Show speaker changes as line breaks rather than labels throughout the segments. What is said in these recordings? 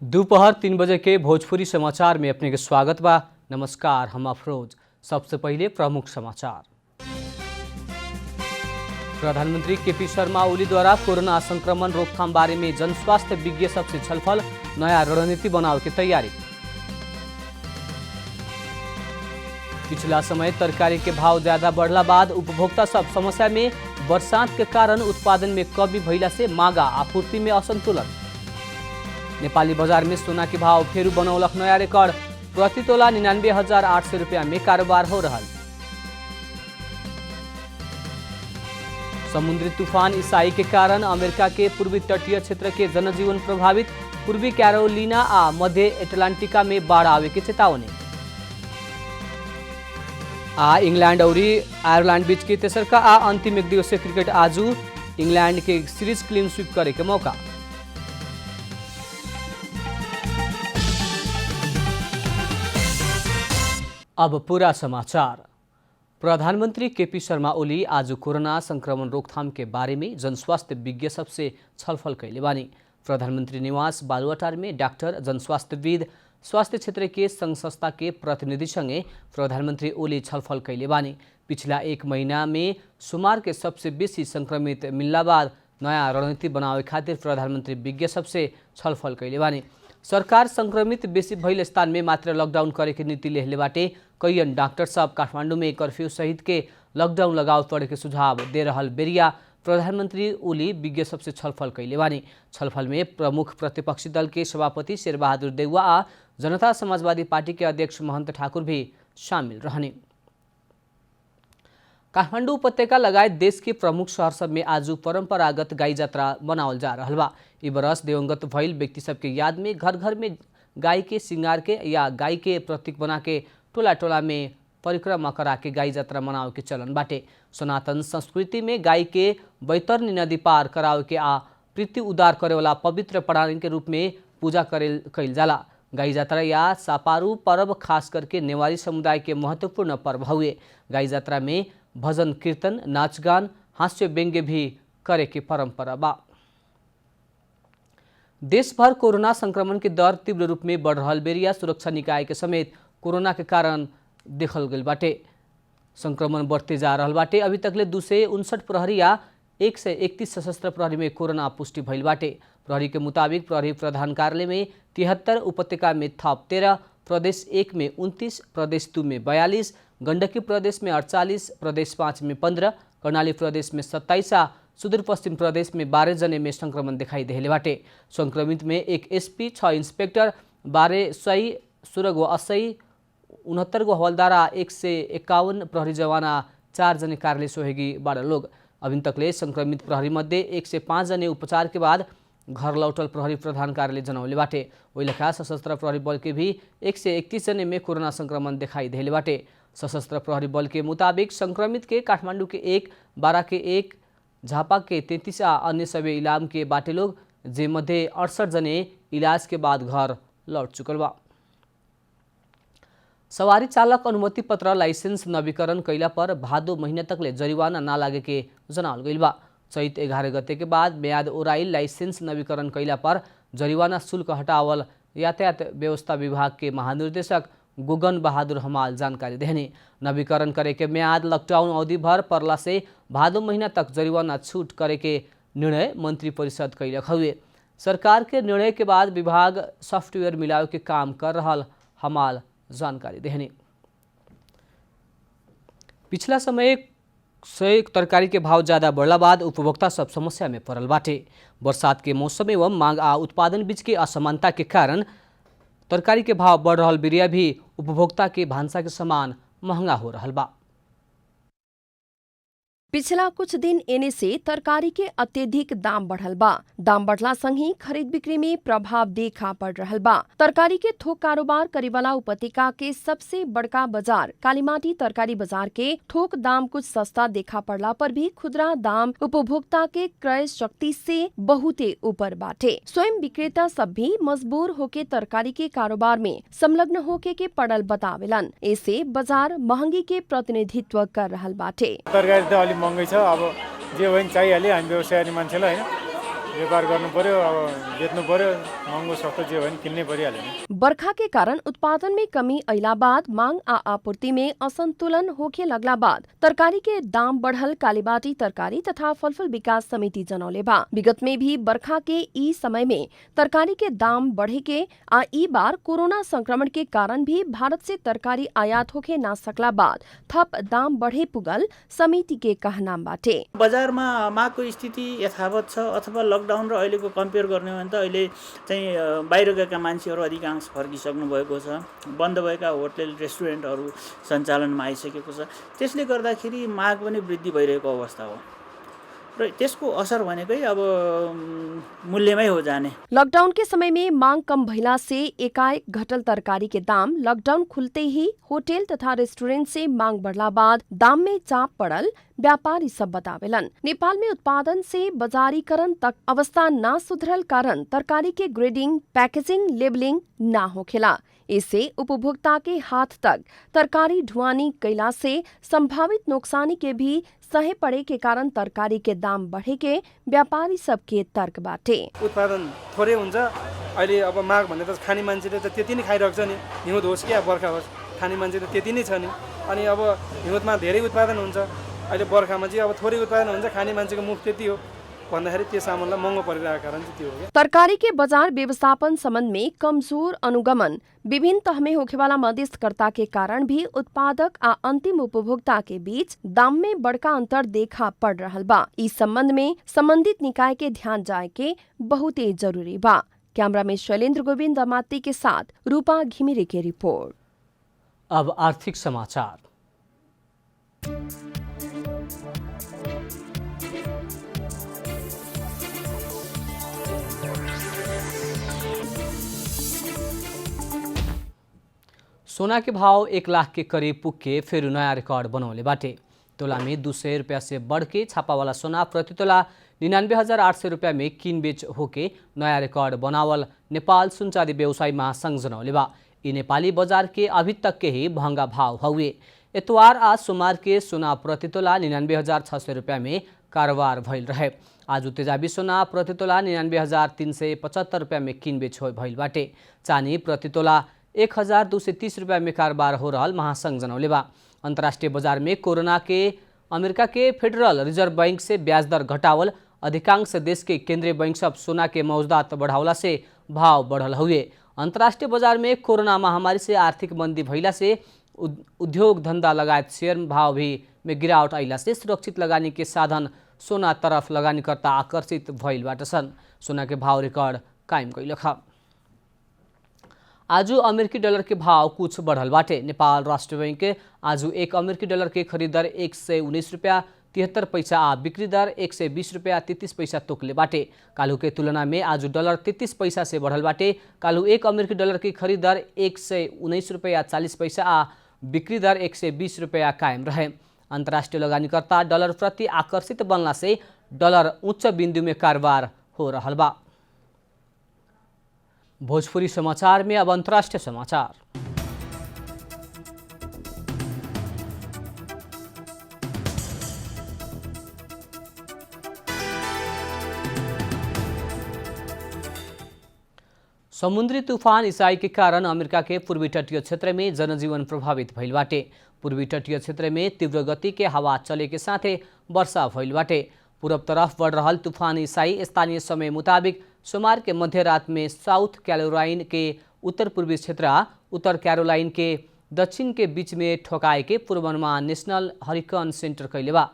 दोपहर 3 बजे के भोजपुरी समाचार में अपने के स्वागत बा। नमस्कार, हम अफरोज। सबसे पहले प्रमुख समाचार। प्रधानमंत्री केपी शर्मा ओली द्वारा कोरोना संक्रमण रोकथाम बारे में जन स्वास्थ्य विज्ञ सबसे छलफल, नया रणनीति बनाने की तैयारी। पिछला समय तरकारी के भाव ज्यादा बढ़ला बाद उपभोक्ता सब समस्या में बरसात के कारण उत्पादन में कमी भइला से मांग आपूर्ति में असंतुलन। नेपाली बाजार में सोना के भाव फेरू बनौलक नया रिकॉर्ड, प्रति तोला 99,800 रुपया में कारोबार हो रहा। समुद्री तूफान ईसाई के कारण अमेरिका के पूर्वी तटीय क्षेत्र के जनजीवन प्रभावित, पूर्वी कैरोलिना आ मध्य एटलांटिका में बाढ़ आवे की चेतावनी। इंग्लैंड और आयरलैंड बीच की तेसरका अंतिम एक दिवसीय क्रिकेट आज इंग्लैंड के सीरीज क्लीन स्वीप करे के मौका। अब पूरा समाचार। प्रधानमंत्री केपी शर्मा ओली आज कोरोना संक्रमण रोकथाम के बारे में जनस्वास्थ्य विज्ञ सबसे छलफल कैले बानी। प्रधानमंत्री निवास बालुवाटार में डॉक्टर, जनस्वास्थ्यविद, स्वास्थ्य क्षेत्र के संघ संस्था के प्रतिनिधि संगे प्रधानमंत्री ओली छलफल कैले बानी। पिछला एक महीना में सोमवार के सबसे बेसी संक्रमित मिलला बाद नया रणनीति बनावे खातिर प्रधानमंत्री विज्ञ सबसे छलफल कैले बानी। सरकार संक्रमित बेसी भइल स्थान में मात्र लॉकडाउन करे के नीति लेहले बाटे। कईयन डॉक्टर साहब काठमांडू में कर्फ्यू सहित के लॉकडाउन लगाव पड़े के सुझाव दे रहल बेरिया प्रधानमंत्री ओली विज्ञ सबसे छलफल कैले बानी। छलफल में प्रमुख प्रतिपक्षी दल के सभापति शेरबहादुर देउवा आ जनता समाजवादी पार्टी के अध्यक्ष महंत ठाकुर भी शामिल रहने। काठमांडू उपत्यका लगायत देश के प्रमुख शहर सब में आज परंपरागत गाई यात्रा मनावल जा रहा बा। इ बरस दिवंगत भइल व्यक्ति सबके याद में घर घर में गाय के श्रृंगार के या गाय के प्रतीक बना के टोला टोला में परिक्रमा करा के गाई यात्रा मनावे के चलन बाटे। सनातन संस्कृति में गाय के बैतरनी नदी पार करावे के आ प्रीति उदार करे वाला पवित्र प्राणी के रूप में पूजा कइल जाला। गाई यात्रा या सापारू पर्व खास करके नेवारी समुदाय के महत्वपूर्ण पर्व हुए। गाई यात्रा में भजन कीर्तन, नाचगान, हास्य व्यंग्य भी करे के परंपरा बा। देश भर कोरोना संक्रमण के दर तीव्र रूप में बढ़ रहा बेरिया सुरक्षा निकाय के समेत कोरोना के कारण देखल गई बाटे। संक्रमण बढ़ते जा रहा बाटे। अभी तकले 259 प्रहरी या 131 सशस्त्र प्रहरी में कोरोना पुष्टि भइल बाटे। प्रहरी के मुताबिक प्रहरी प्रधान कार्यालय में 73, उपत्यका में थप 13, प्रदेश 1 में 29, प्रदेश 2 में 42, गंडकी प्रदेश में 48, प्रदेश 5 में 15, कर्णाली प्रदेश में 27, सुदूर पश्चिम प्रदेश में 12 जने में संक्रमण दिखाई देले बाटे। संक्रमित में 1 एसपी, 6 इंस्पेक्टर, 12 सही, 16 गो असही, 69 गो हवलदार, 151 प्रहरी जवान, 4 जने कार्यालय सहयोगी 12 लोग। अभी तकले संक्रमित प्रहरी मध्ये 105 जने उपचार के बाद घर लौटल प्रहरी प्रधान कार्यालय जनौले बाटे। वही लेखा सशस्त्र प्रहरी बल के भी 131 जने में कोरोना संक्रमण दिखाई देले बाटे। सशस्त्र प्रहरी बल के मुताबिक संक्रमित के काठमांडू के 1, बारा के 1, झापा के 33 अन्य सभी इलाम के बाटे लोग, जे मध्ये 68 जने इलाज के बाद घर लौट चुकल बा। सवारी चालक अनुमति पत्र लाइसेंस नवीकरण कैला पर भादो महीना तकले जरिवाना ना लागे के जनावल गइल बा। चैत 11 गते के बाद म्याद ओराइल लाइसेंस नवीकरण कैला पर जरिवाना शुल्क हटावल यातायात व्यवस्था विभाग के महानिर्देशक गुगन बहादुर हमाल जानकारी देने। नवीकरण करे के म्याद लॉकडाउन अवधि भर पड़ला से भादो महीना तक जरिवाना छूट करे के निर्णय मंत्री परिषद कैलक हुए। सरकार के निर्णय के बाद विभाग सॉफ्टवेयर मिलावे के काम कर रहा हमाल जानकारी देने। पिछला समय से तरकारी के भाव ज्यादा बढ़ला बाद उपभोक्ता सब समस्या में पड़ल बाटे। बरसात के मौसम एवं मांग आ उत्पादन बीच के असमानता के कारण तरकारी के भाव बढ़ रहा बिरिया भी उपभोक्ता के भान्सा के सामान महंगा हो रहा बा।
पिछला कुछ दिन एने से तरकारी के अत्यधिक दाम बढ़ल बा। दाम बढ़ला संग खरीद बिक्री में प्रभाव देखा पड़ रहल बा। तरकारी के थोक कारोबार करे वाला उपत्यका के सबसे बड़का बाजार कालीमाटी तरकारी बाजार के थोक दाम कुछ सस्ता देखा पड़ला पर भी खुदरा दाम उपभोक्ता के क्रय शक्ति से बहुते ऊपर बाटे। स्वयं विक्रेता सब भी मजबूर होके तरकारी के कारोबार में संलग्न होके के पड़ल बतावेलन। ऐसे बाजार महंगी के प्रतिनिधित्व कर रहल बाटे।
महँगै छ, अब जे भयो नि चाहिहाल्यो हामी व्यवसायी मान्छेलाई हैन। व्यापार गर्नु पर्यो, अब बेच्नु पर्यो, महँगो सस्तो जे भयो नि किन्नै परिहाल्यो नि।
बरखा के कारण उत्पादन में कमी अइला बाद मांग आ आपूर्ति में असंतुलन होखे लगला बाद तरकारी के दाम बढ़ल कालीबाटी तरकारी तथा फलफूल विकास समिति जनौले बा। विगत में भी बरखा के ई समय में तरकारी के दाम बढ़े के आ ई बार कोरोना संक्रमण के कारण भी भारत से तरकारी आयात होके ना सकला बाद थप दाम बढ़े पुगल समिति के कहनाम बाटे।
बजारमा मागको स्थिति यथावत छ अथवा लकडाउन र अहिलेको कम्पेयर गर्ने हो भने त अहिले चाहिँ बाहिर गएका मान्छेहरू अधिकांश फर्किसक्नु भएको छ। बन्द भएका होटल रेस्टुरेन्टहरू सञ्चालनमा आइसकेको छ। त्यसले गर्दाखेरि माग पनि वृद्धि भइरहेको अवस्था हो र त्यसको असर भनेकै अब मूल्यमै हो जाने।
लॉकडाउन के समय में मांग कम भइला से एकाएक घटल तरकारी के दाम लॉकडाउन खुलते ही होटल तथा रेस्टोरेंट से मांग बढ़ला बाद दाम में चाप पड़ल व्यापारी सब बतावेलन। नेपाल में उत्पादन से बाजारीकरण तक अवस्था ना सुधरल कारण तरकारी के ग्रेडिंग, पैकेजिंग, लेबलिंग ना होखेला। इससे उपभोक्ता के हाथ तक तरकारी ढुआनी कैला से संभावित नुकसानी के भी सहे पड़े के कारण तरकारी के दाम बढ़े के व्यापारी सबके तर्क बाटे।
उत्पादन थोरै हुन्छ अहिले, अब माग भन्ने त खाने मान्छेले त त्यति नै खाइरहेको छ नि, हिउँद होस् कि बर्खा होस् खाने मान्छे त त्यति नै छ नि। अनि अब हिउँदमा धेरै उत्पादन हुन्छ, अहिले बर्खामा चाहिँ अब थोरै उत्पादन हुन्छ, खाने मान्छेको मुख त्यति हो भन्दाखेरि त्यो सामानलाई महँगो परिरहेको कारण चाहिँ त्यो हो।
तरकारी के बाजार व्यवस्थापन संबंध में कमजोर अनुगमन, विभिन्न तह में होखेवाला मध्यस्थकर्ता के कारण भी उत्पादक आ अंतिम उपभोक्ता के बीच दाम में बड़का अंतर देखा पड़ रहल बा। इस संबंध में संबंधित निकाय के ध्यान जाए के बहुत ही जरूरी बा। कैमरा में शैलेंद्र गोविंद अमाती के साथ रूपा घिमिरे की रिपोर्ट।
अब आर्थिक समाचार। सोना के भाव 1 लाख के करीब पुग के फिर नया रिकॉर्ड बनौले बाटे। तोला में 200 रुपया से बढ़ के छापा वाला सोना प्रति तोला 99,800 रुपया में किन बेच होके नया रिकॉर्ड बनावल नेपाल सुनचाँदी व्यवसायी महासंघ जनौले बा। ई नेपाली बाजार के अभी तक के ही महंगा भाव हुए। इतवार आज सोमवार के सोना प्रति तोला 99,600 रुपया में कारोबार भइल रहे। आज तेजाबी सोना प्रति तोला 99,375 रुपया में किन बेच भइल बाटे। चानी प्रति तोला 1,230 रुपया में कारोबार हो रहा महासंघ जनौले बा। अंतर्राष्ट्रीय बाजार में कोरोना के अमेरिका के फेडरल रिजर्व बैंक से ब्याज दर घटावल अधिकांश देश के केंद्रीय बैंक सब सोना के मौजूदात बढ़ावला से भाव बढ़ल हुए। अंतर्राष्ट्रीय बाजार में कोरोना महामारी से आर्थिक मंदी भइला से उद्योग धंधा लगायत शेयर भाव भी में गिरावट आइला से सुरक्षित लगानी के साधन सोना तरफ लगानीकर्ता आकर्षित भइल बाटसन। सोना के भाव रिकॉर्ड कायम कैलख। आज अमेरिकी डॉलर के भाव कुछ बढ़ल बाटे। नेपाल राष्ट्र बैंक आज 1 अमेरिकी डॉलर के खरीद दर 119 रुपया 73 पैसा आ बिक्री दर 120 रुपया 33 पैसा तोकले बाटे। कालू के तुलना में आज डॉलर 33 पैसा से बढ़ल बाटे। कालू 1 अमेरिकी डॉलर की खरीद दर 119 रुपया 40 पैसा आ बिक्री दर 120 रुपया कायम रहे। अंतर्राष्ट्रीय लगानीकर्ता डॉलर प्रति आकर्षित बनला से डॉलर उच्च बिंदु में कारोबार हो रहा बा। भोजपुरी समाचार में अब अंतर्राष्ट्रीय समाचार। समुद्री तूफान इसाई के कारण अमेरिका के पूर्वी तटीय क्षेत्र में जनजीवन प्रभावित भइल बाटे। पूर्वी तटीय क्षेत्र में तीव्र गति के हवा चले के साथे वर्षा भइल बाटे। पूरब तरफ बढ़ रहा तूफान इसाई स्थानीय समय मुताबिक सोमवार के मध्य रात में साउथ कैरोलाइन के उत्तर पूर्वी क्षेत्र उत्तर कैरोलाइन के दक्षिण के बीच में ठोकाए के पूर्वानुमान नेशनल हरिकेन सेंटर कैले बा।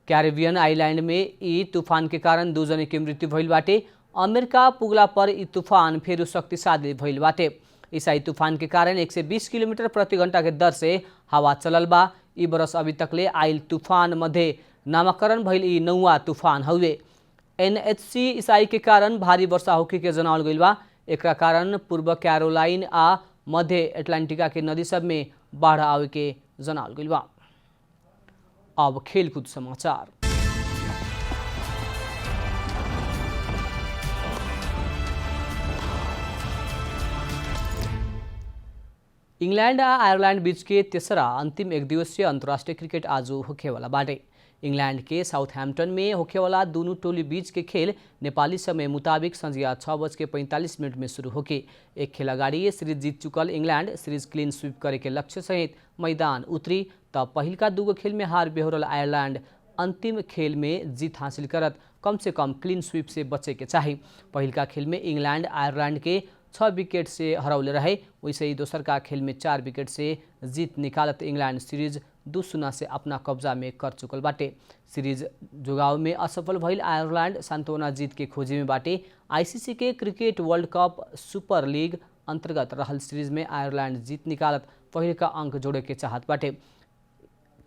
कैरेबियन आइलैंड में ई तूफान के कारण 2 जने की मृत्यु भइल बाटे। अमेरिका पुगला पर ई तूफान फेरू शक्तिशाली भइल बाटे। इसाई तूफान के कारण 120 किलोमीटर प्रति घंटा के दर से हवा चलल बा। ई बरस अभी तकले आइल तूफान मध्य नामाकरण भइल ई 9वां तूफान हुए। NHC इसाई के कारण भारी वर्षा होके के जनावल गइल बा। एकरा कारण पूर्व कैरोलाइन आ मध्य एटलांटिका के नदी सब में बाढ़ आवे के जनावल गइल बा। अब खेलकूद समाचार। इंग्लैंड आ आयरलैंड बीच के तेसरा अंतिम एक दिवसीय अंतर्राष्ट्रीय क्रिकेट आज होखेवाला बाटे। इंग्लैंड के साउथहैम्पटन में होखेवाला दोनों टोली बीच के खेल नेपाली समय मुताबिक संझिया 6:45 में शुरू होके। एक खेल अगाडि ये सीरीज जीत चुकल इंग्लैंड सीरीज क्लीन स्वीप करे के लक्ष्य सहित मैदान उतरी त पहिलका दूगो खेल में हार बेहोरल आयरलैंड अंतिम खेल में जीत हासिल करत कम से कम क्लीन स्वीप से बचे के चाही। पहिलका खेल में इंग्लैंड आयरलैंड के 6 विकेट से हरौले रहे, वैसे ही दोसर का खेल में 4 विकेट से जीत निकालत इंग्लैंड सीरीज 2-0 से अपना कब्जा में कर चुकल बाटे। सीरीज जुगाव में असफल भइल आयरलैंड सांत्वना जीत के खोजी में बाटे। आईसीसी के cricket world cup super league अंतर्गत रहल सीरीज में आयरलैंड जीत निकालत पहले का अंक जोड़े के चाहत बाटे।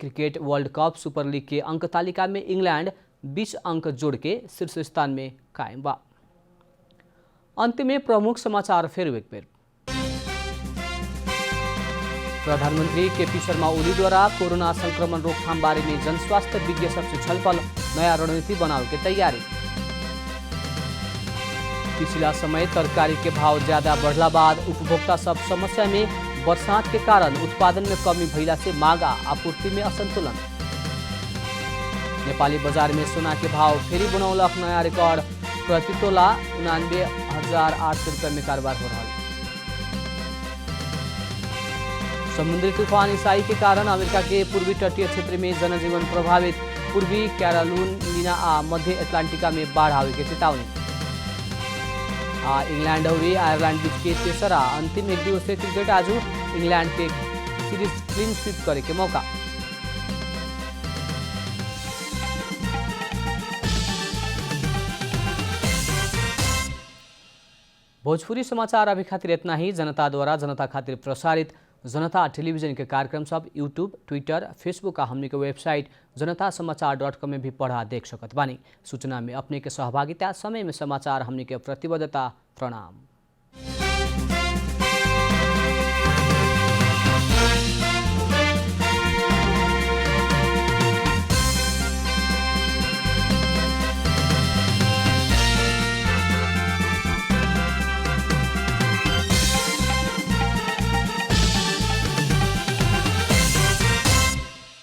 Cricket world cup super league के अंक तालिका में इंग्लैंड 20 अंक जोड़ के शीर्ष स्थान में कायम बा। अंत में प्रमुख समाचार फिर एक बेर। प्रधानमंत्री केपी शर्मा ओली द्वारा कोरोना संक्रमण रोकथाम बारे में जनस्वास्थ्य विज्ञ सबसे छलफल, नया रणनीति बनाने की तैयारी। पिछला समय तरकारी के भाव ज्यादा बढ़ला बाद उपभोक्ता सब समस्या में बरसात के कारण उत्पादन में कमी भइला से मांग आ आपूर्ति में असंतुलन। नेपाली बाजार में सोना के भाव फेरि बनौलक नया रिकॉर्ड, प्रति तोला 99,800 रुपये में कारोबार हो रहा है। समुद्री तूफान ईसाई के कारण अमेरिका के पूर्वी तटीय क्षेत्र में जनजीवन प्रभावित, पूर्वी कैरोलिना आ मध्य अटलांटिका में बाढ़ आवे के चेतावनी। इंग्लैंड और आयरलैंड बीच के तेसरा अंतिम एक दिवसीय क्रिकेट आज इंग्लैंड के सीरीज क्लीन स्वीप करे के मौका। भोजपुरी समाचार अभी खातिर इतना ही। जनता द्वारा जनता खातिर प्रसारित जनता टेलीविजन के कार्यक्रम सब यूट्यूब, ट्विटर, फेसबुक आ हमनी के वेबसाइट जनतासमाचार.com में भी पढ़ा देख सकत बानी। सूचना में अपने के सहभागिता, समय में समाचार हमनी के प्रतिबद्धता। प्रणाम।